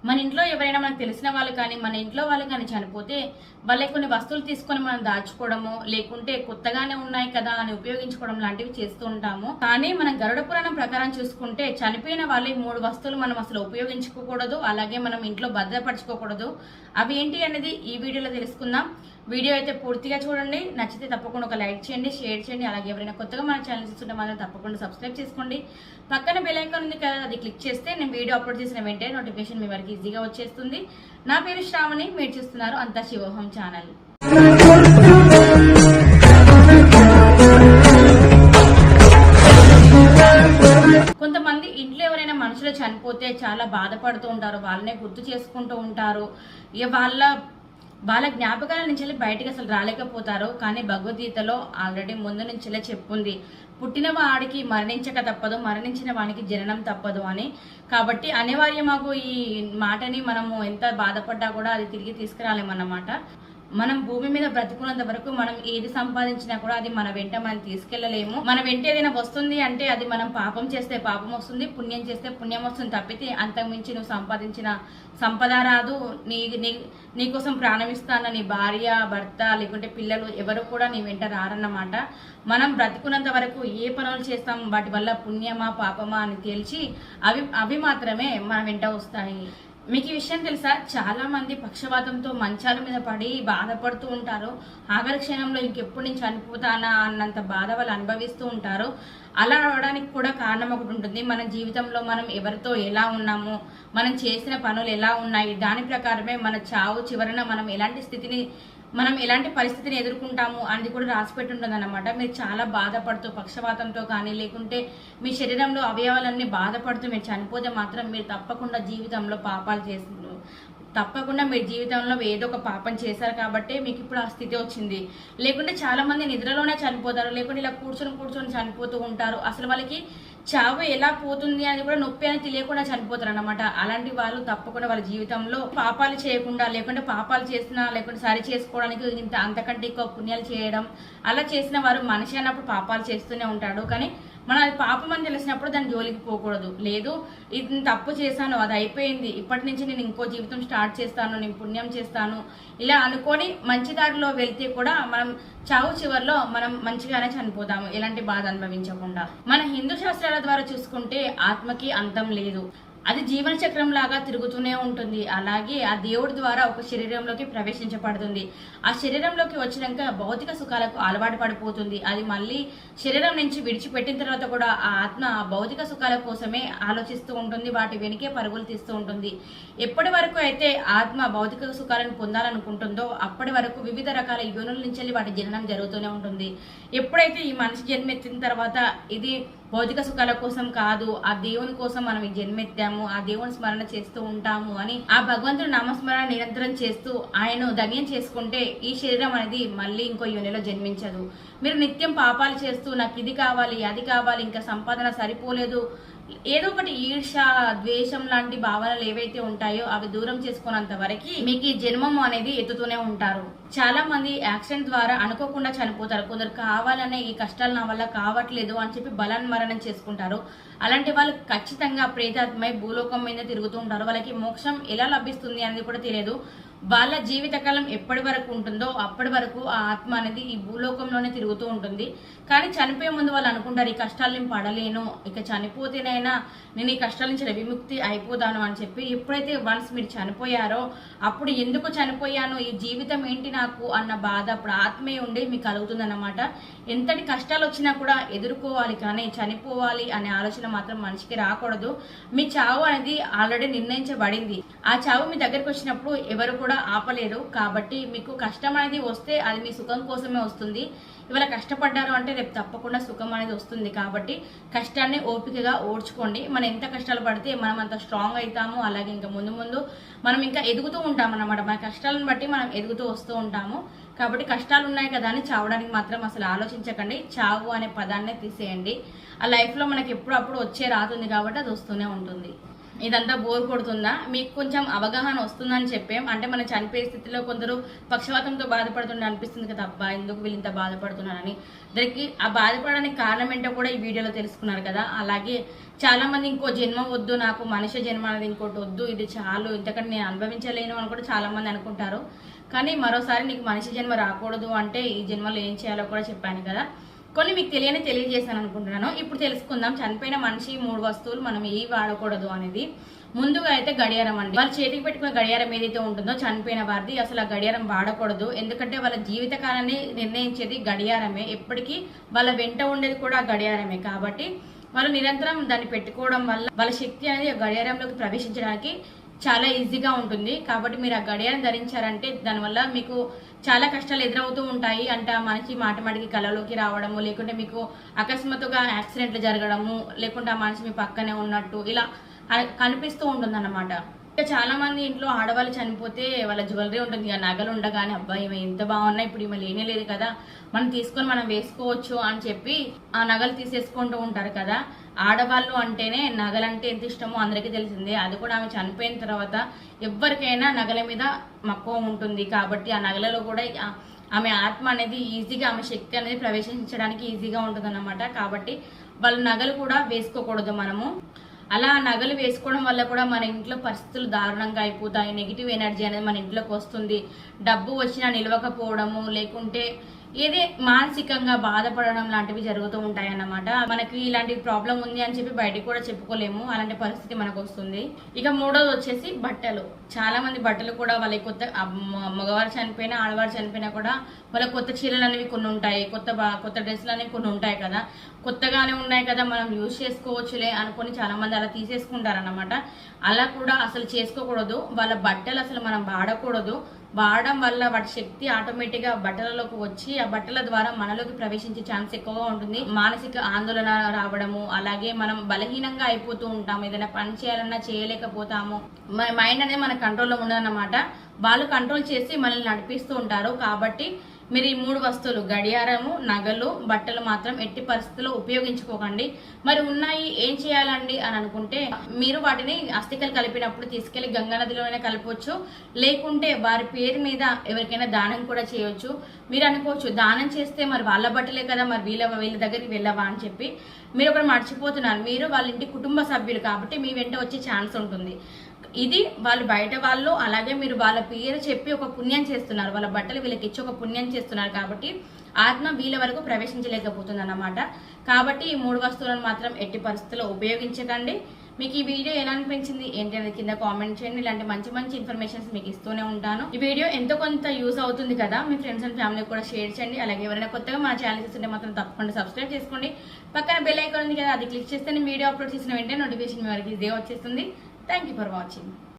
మన ఇంట్లో ఎవరైనా మనకు తెలిసిన వాళ్ళు కానీ మన ఇంట్లో వాళ్ళు కానీ చనిపోతే వాళ్ళకి కొన్ని వస్తువులు తీసుకొని మనం దాచుకోవడము, లేకుంటే కొత్తగానే ఉన్నాయి కదా అని ఉపయోగించుకోవడం లాంటివి చేస్తూ ఉంటాము. కానీ మనం గరుడ పురాణం ప్రకారం చూసుకుంటే చనిపోయిన వాళ్ళ 3 వస్తువులు మనం అసలు ఉపయోగించుకోకూడదు, అలాగే మనం ఇంట్లో భద్రపరచుకోకూడదు. అవి ఏంటి అనేది ఈ వీడియోలో తెలుసుకుందాం. వీడియో అయితే పూర్తిగా చూడండి. నచ్చితే తప్పకుండా ఒక లైక్ చేయండి, షేర్ చేయండి. అలాగే ఎవరైనా కొత్తగా మన ఛానల్ చూస్తుంటే మాత్రం తప్పకుండా సబ్స్క్రైబ్ చేసుకోండి. పక్కన బెల్ ఐకాన్ ఉంది కదా, అది క్లిక్ చేస్తే నేను వీడియో అప్లోడ్ చేసిన వెంటనే నోటిఫికేషన్ మీ వరకు ఈజీగా వచ్చేస్తుంది. నా పేరు శ్రావణి, మీరు చూస్తున్నారు అంతా శివోహం ఛానల్. కొంతమంది ఇంట్లో ఎవరైనా మనుషులు చనిపోతే చాలా బాధపడుతూ ఉంటారు, వాళ్ళనే గుర్తు చేసుకుంటూ ఉంటారు. ఇక వాళ్ళ జ్ఞాపకాల నుంచి బయటకు అసలు రాలేకపోతారు. కానీ భగవద్గీతలో ఆల్రెడీ ముందు నుంచిలే చెప్పుంది, పుట్టిన వాడికి మరణించక తప్పదు, మరణించిన వానికి జననం తప్పదు అని. కాబట్టి అనివార్యమాకు ఈ మాటని మనము ఎంత బాధపడ్డా కూడా అది తిరిగి తీసుకురాలేమన్నమాట. మనం భూమి మీద బ్రతుకున్నంత వరకు మనం ఏది సంపాదించినా కూడా అది మన వెంట మనం తీసుకెళ్లలేము. మన వెంట ఏదైనా వస్తుంది అంటే అది మనం పాపం చేస్తే పాపం వస్తుంది, పుణ్యం చేస్తే పుణ్యం వస్తుంది తప్పితే అంతకుమించి నువ్వు సంపాదించిన సంపద రాదు. నీకోసం ప్రాణం ఇస్తాన నీ భార్య, భర్త, లేకుంటే పిల్లలు ఎవరు కూడా నీ వెంట రారన్నమాట. మనం బ్రతుకున్నంత వరకు ఏ పనులు చేస్తాం వాటి వల్ల పుణ్యమా పాపమా అని తేల్చి అవి మాత్రమే మన వెంట వస్తాయి. మీకు ఈ విషయం తెలుసా, చాలా మంది పక్షవాతంతో మంచాల మీద పడి బాధపడుతూ ఉంటారు. ఆఖరి క్షణంలో ఇంకెప్పుడు నేను చనిపోతానా అన్నంత బాధ వాళ్ళు అనుభవిస్తూ ఉంటారు. అలా అవడానికి కూడా కారణం ఒకటి ఉంటుంది. మన జీవితంలో మనం ఎవరితో ఎలా ఉన్నాము, మనం చేసిన పనులు ఎలా ఉన్నాయి, దాని ప్రకారమే మన చావు చివరన మనం ఎలాంటి పరిస్థితిని ఎదుర్కొంటాము అనేది కూడా రాసిపెట్టి ఉంటుంది అన్నమాట. మీరు చాలా బాధపడుతూ పక్షవాతంతో కానీ లేకుంటే మీ శరీరంలో అవయవాలన్నీ బాధపడుతూ మీరు చనిపోతే మాత్రం మీరు తప్పకుండా జీవితంలో పాపాలు చేస్తున్నారు. తప్పకుండా మీరు జీవితంలో ఏదో ఒక పాపం చేశారు కాబట్టి మీకు ఇప్పుడు ఆ స్థితి వచ్చింది. లేకుంటే చాలా మంది నిద్రలోనే చనిపోతారు, లేకుంటే ఇలా కూర్చొని చనిపోతూ ఉంటారు. అసలు వాళ్ళకి చావు ఎలా పోతుంది అని కూడా నొప్పి అని తెలియకుండా చనిపోతారు అనమాట. అలాంటి వాళ్ళు తప్పకుండా వాళ్ళ జీవితంలో పాపాలు చేయకుండా, లేకుంటే పాపాలు చేసినా లేకుంటే సరి చేసుకోవడానికి అంతకంటే ఎక్కువ పుణ్యాలు చేయడం, అలా చేసిన వారు మనిషి అన్నప్పుడు పాపాలు చేస్తూనే ఉంటాడు. కానీ మనం అది పాపం అని తెలిసినప్పుడు దాని జోలికి పోకూడదు. లేదు ఇది తప్పు చేశాను, అది అయిపోయింది, ఇప్పటి నుంచి నేను ఇంకో జీవితం స్టార్ట్ చేస్తాను, నేను పుణ్యం చేస్తాను ఇలా అనుకొని మంచి దారిలో వెళ్తే కూడా మనం చావు చివరిలో మనం మంచిగానే చనిపోతాము, ఎలాంటి బాధ అనుభవించకుండా. మన హిందూ శాస్త్రాల ద్వారా చూసుకుంటే ఆత్మకి అంతం లేదు, అది జీవన చక్రం లాగా తిరుగుతూనే ఉంటుంది. అలాగే ఆ దేవుడి ద్వారా ఒక శరీరంలోకి ప్రవేశించబడుతుంది. ఆ శరీరంలోకి వచ్చినాక భౌతిక సుఖాలకు అలవాటు పడిపోతుంది. అది మళ్ళీ శరీరం నుంచి విడిచిపెట్టిన తర్వాత కూడా ఆ ఆత్మ భౌతిక సుఖాల కోసమే ఆలోచిస్తూ ఉంటుంది, వాటి వెనుకే పరుగులు తీస్తూ ఉంటుంది. ఎప్పటి వరకు అయితే ఆత్మ భౌతిక సుఖాలను పొందాలనుకుంటుందో అప్పటి వరకు వివిధ రకాల యోనుల నుంచి వాటి జననం జరుగుతూనే ఉంటుంది. ఎప్పుడైతే ఈ మనిషి జన్మెత్తిన తర్వాత ఇది భౌతిక సుఖాల కోసం కాదు, ఆ దేవుని కోసం మనం ఈ జన్మెత్తాము, ఆ దేవుని స్మరణ చేస్తూ ఉంటాము అని ఆ భగవంతుడు నామస్మరణ నిరంతరం చేస్తూ ఆయన దగ్యం చేసుకుంటే ఈ శరీరం అనేది మళ్ళీ ఇంకో యోనిలో జన్మించదు. మీరు నిత్యం పాపాలు చేస్తూ నాకు ఇది కావాలి అది కావాలి, ఇంకా సంపాదన సరిపోలేదు, ఏదో ఒకటి ఈర్ష ద్వేషం లాంటి భావనలు ఏవైతే ఉంటాయో అవి దూరం చేసుకున్నంత వరకు మీకు ఈ జన్మం అనేది ఎత్తుతూనే ఉంటారు. చాలా మంది యాక్సిడెంట్ ద్వారా అనుకోకుండా చనిపోతారు. కొందరు కావాలనే ఈ కష్టాలు నా వల్ల కావట్లేదు అని చెప్పి బలాన్మరణం చేసుకుంటారు. అలాంటి వాళ్ళు ఖచ్చితంగా ప్రేతాత్మై భూలోకం మీద తిరుగుతూ ఉంటారు. వాళ్ళకి మోక్షం ఎలా లభిస్తుంది అనేది కూడా తెలియదు. వాళ్ళ జీవితకాలం ఎప్పటి వరకు ఉంటుందో అప్పటి వరకు ఆ ఆత్మ అనేది ఈ భూలోకంలోనే తిరుగుతూ ఉంటుంది. కానీ చనిపోయే ముందు వాళ్ళు అనుకుంటారు ఈ కష్టాలు నేను పడలేను, ఇక చనిపోతేనైనా నేను ఈ కష్టాల నుంచి విముక్తి అయిపోతాను అని చెప్పి. ఎప్పుడైతే వన్స్ మీరు చనిపోయారో అప్పుడు ఎందుకు చనిపోయాను, ఈ జీవితం ఏంటి నాకు అన్న బాధ అప్పుడు ఆత్మే ఉండి మీకు కలుగుతుంది అన్నమాట. ఎంతటి కష్టాలు వచ్చినా కూడా ఎదుర్కోవాలి, కానీ చనిపోవాలి అనే ఆలోచన మాత్రం మనిషికి రాకూడదు. మీ చావు అనేది ఆల్రెడీ నిర్ణయించబడింది. ఆ చావు మీ దగ్గరికి వచ్చినప్పుడు ఎవరు కూడా ఆపలేరు. కాబట్టి మీకు కష్టం అనేది వస్తే అది మీ సుఖం కోసమే వస్తుంది. ఇవాళ కష్టపడ్డారు అంటే రేపు తప్పకుండా సుఖం అనేది వస్తుంది. కాబట్టి కష్టాన్ని ఓపికగా ఓడ్చుకోండి. మనం ఎంత కష్టాలు పడితే మనం అంత స్ట్రాంగ్ అవుతాము. అలాగే ఇంకా ముందు మనం ఇంకా ఎదుగుతూ ఉంటాం అన్నమాట. మన కష్టాలను బట్టి మనం ఎదుగుతూ వస్తూ ఉంటాము. కాబట్టి కష్టాలు ఉన్నాయి కదా అని చావడానికి మాత్రం అసలు ఆలోచించకండి. చావు అనే పదాన్నే తీసేయండి. ఆ లైఫ్లో మనకి ఎప్పుడప్పుడు వచ్చే రాతుంది కాబట్టి అది వస్తూనే ఉంటుంది. ఇదంతా బోర్ కొడుతుందా, మీకు కొంచెం అవగాహన వస్తుందని చెప్పాం. అంటే మనం చనిపోయే స్థితిలో కొందరు పక్షవాతంతో బాధపడుతుండే అనిపిస్తుంది కదా, అబ్బా ఎందుకు వీళ్ళు ఇంత బాధపడుతున్నారని. దానికి ఆ బాధపడడానికి కారణం ఏంటో కూడా ఈ వీడియోలో తెలుసుకున్నారు కదా. అలాగే చాలా మంది ఇంకో జన్మ వద్దు, నాకు మనిషి జన్మ అనేది ఇంకోటి వద్దు, ఇది చాలు, ఇంతకంటే నేను అనుభవించలేను అని కూడా చాలా మంది అనుకుంటారు. కానీ మరోసారి నీకు మనిషి జన్మ రాకూడదు అంటే ఈ జన్మలో ఏం చేయాలో కూడా చెప్పాను కదా. కొన్ని మీకు తెలియజేశాను అనుకుంటున్నాను. ఇప్పుడు తెలుసుకుందాం చనిపోయిన మనిషి 3 వస్తువులు మనం ఏవి వాడకూడదు అనేది. ముందుగా అయితే గడియారం అండి. వాళ్ళ చేతికి పెట్టుకున్న గడియారం ఏదైతే ఉంటుందో చనిపోయిన వారిది, అసలు ఆ గడియారం వాడకూడదు. ఎందుకంటే వాళ్ళ జీవితకాలాన్ని నిర్ణయించేది గడియారమే. ఎప్పటికీ వాళ్ళ వెంట ఉండేది కూడా ఆ గడియారమే. కాబట్టి వాళ్ళు నిరంతరం దాన్ని పెట్టుకోవడం వల్ల వాళ్ళ శక్తి అనేది ఆ గడియారంలోకి ప్రవేశించడానికి చాలా ఈజీగా ఉంటుంది. కాబట్టి మీరు ఆ గడియారం ధరించారంటే దానివల్ల మీకు చాలా కష్టాలు ఎదురవుతూ ఉంటాయి. అంటే ఆ మనిషి మాటికి కళలోకి రావడము, లేకుంటే మీకు అకస్మాత్తుగా యాక్సిడెంట్లు జరగడము, లేకుంటే ఆ మనిషి మీ పక్కనే ఉన్నట్టు ఇలా కనిపిస్తూ ఉంటుంది అన్నమాట. చాలా మంది ఇంట్లో ఆడవాళ్ళు చనిపోతే వాళ్ళ జ్యువెలరీ ఉంటుంది, ఇక నగలు ఉండగానే అబ్బాయి ఈమె ఎంత బాగున్నాయి, ఇప్పుడు ఈమె లేనే లేదు కదా, మనం తీసుకొని మనం వేసుకోవచ్చు అని చెప్పి ఆ నగలు తీసేసుకుంటూ ఉంటారు కదా. ఆడవాళ్ళు అంటేనే నగలంటే ఎంత ఇష్టమో అందరికీ తెలిసిందే. అది కూడా ఆమె చనిపోయిన తర్వాత ఎవరికైనా నగల మీద మక్కువ ఉంటుంది. కాబట్టి ఆ నగలలో కూడా ఆమె ఆత్మ అనేది ఈజీగా, ఆమె శక్తి అనేది ప్రవేశించడానికి ఈజీగా ఉంటుంది అన్నమాట. కాబట్టి వాళ్ళ నగలు కూడా వేసుకోకూడదు మనము. అలా నగలు వేసుకోవడం వల్ల కూడా మన ఇంట్లో పరిస్థితులు దారుణంగా అయిపోతాయి. నెగిటివ్ ఎనర్జీ అనేది మన ఇంట్లోకి వస్తుంది. డబ్బు వచ్చినా నిలవకపోవడము, లేకుంటే ఏదే మానసికంగా బాధపడడం లాంటివి జరుగుతూ ఉంటాయి అన్నమాట. మనకి ఇలాంటి ప్రాబ్లం ఉంది అని చెప్పి బయటికి కూడా చెప్పుకోలేము, అలాంటి పరిస్థితి మనకు వస్తుంది. ఇక మూడోది వచ్చేసి బట్టలు. చాలా మంది బట్టలు కూడా వాళ్ళ కొత్త మగవారు చనిపోయినా ఆడవారు చనిపోయినా కూడా వాళ్ళ కొత్త చీరలు అనేవి కొన్ని ఉంటాయి, కొత్త డ్రెస్సులు అనేవి కొన్ని ఉంటాయి కదా. కొత్తగానే ఉన్నాయి కదా మనం యూజ్ చేసుకోవచ్చులే అనుకొని చాలా మంది అలా తీసేసుకుంటారన్నమాట. అలా కూడా అసలు చేసుకోకూడదు. వాళ్ళ బట్టలు అసలు మనం వాడకూడదు. వాడడం వల్ల వాటి శక్తి ఆటోమేటిక్గా బట్టలలోకి వచ్చి ఆ బట్టల ద్వారా మనలోకి ప్రవేశించే ఛాన్స్ ఎక్కువగా ఉంటుంది. మానసిక ఆందోళన రావడము, అలాగే మనం బలహీనంగా అయిపోతూ ఉంటాము. ఏదైనా పని చేయాలన్నా చేయలేకపోతాము. మన మైండ్ అనేది మన కంట్రోల్లో ఉండదన్నమాట. వాళ్ళు కంట్రోల్ చేసి మనల్ని నడిపిస్తూ ఉంటారు. కాబట్టి మీరు ఈ 3 వస్తువులు గడియారము, నగలు, బట్టలు మాత్రం ఎట్టి పరిస్థితుల్లో ఉపయోగించుకోకండి. మరి ఉన్నాయి ఏం చేయాలండి అని అనుకుంటే, మీరు వాటిని అస్థికలు కలిపినప్పుడు తీసుకెళ్లి గంగా నదిలోనే కలపవచ్చు, లేకుంటే వారి పేరు మీద ఎవరికైనా దానం కూడా చేయవచ్చు. మీరు అనుకోవచ్చు దానం చేస్తే మరి వాళ్ళ బట్టలే కదా, మరి వీళ్ళ దగ్గరికి వెళ్ళవా అని చెప్పి. మీరు ఒకటి మర్చిపోతున్నారు, మీరు వాళ్ళ ఇంటి కుటుంబ సభ్యులు కాబట్టి మీ వెంట వచ్చే ఛాన్స్ ఉంటుంది. ఇది వాళ్ళు బయట వాళ్ళు, అలాగే మీరు వాళ్ళ పేరు చెప్పి ఒక పుణ్యం చేస్తున్నారు, వాళ్ళ బట్టలు వీళ్ళకి ఇచ్చి ఒక పుణ్యం చేస్తున్నారు. కాబట్టి ఆత్మ వీళ్ళ వరకు ప్రవేశించలేకపోతుంది అన్నమాట. కాబట్టి ఈ 3 వస్తువులను మాత్రం ఎట్టి పరిస్థితుల్లో ఉపయోగించకండి. మీకు ఈ వీడియో ఎలా అనిపించింది ఏంటి అనేది కింద కామెంట్ చేయండి. ఇలాంటి మంచి ఇన్ఫర్మేషన్స్ మీకు ఇస్తూనే ఉంటాను. ఈ వీడియో ఎంతో కొంత యూజ్ అవుతుంది కదా, మీ ఫ్రెండ్స్ అండ్ ఫ్యామిలీ కూడా షేర్ చేయండి. అలాగే ఎవరైనా కొత్తగా మన ఛానల్ చూస్తుంటే మాత్రం తప్పకుండా సబ్స్క్రైబ్ చేసుకోండి. పక్కన బెల్ ఐకాన్ ఉంది కదా, అది క్లిక్ చేస్తే నేను వీడియో అప్లోడ్ చేసిన వెంటనే నోటిఫికేషన్ మీ వరకు ఈజీగా వచ్చేస్తుంది. Thank you for watching.